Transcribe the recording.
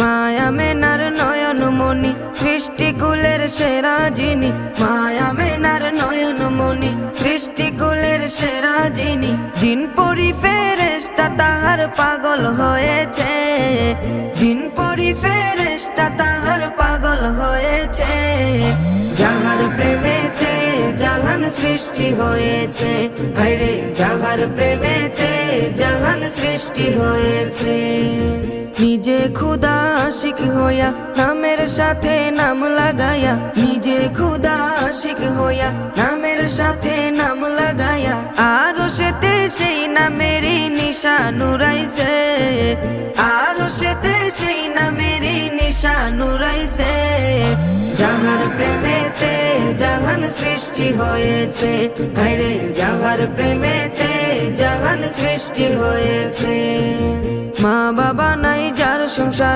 মায়া মেনার নয়ন মনি সৃষ্টিকুলের সেরা যিনি, মায়া মেনার নয়ন মনি সৃষ্টিকুলের সেরা যিনি। জিন পরি ফেরেশতা তাহার পাগল হয়েছে, জিন পরি ফেরেশতা তাহার পাগল হয়েছে। যাহার প্রেমেতে জাহান সৃষ্টি হয়েছে, হায়রে যাহার প্রেমেতে জাহান সৃষ্টি হয়েছে। নিজে খুদা আশিক হইয়া নামের সাথে নাম লাগায়া, নিজে খুদা আশিক হইয়া নামের সাথে নাম লাগায়া, আরো সেতে সেই নামেরই নিশান উড়াইছে, আরো সেতে সেই নামেরই নিশান উড়াইছে। যাহার প্রেমেতে জাহান সৃষ্টি হয়েছে, হায়রে যাহার প্রেমেতে জাহান সৃষ্টি হয়েছে। মা বাবা নাই যার সংসারে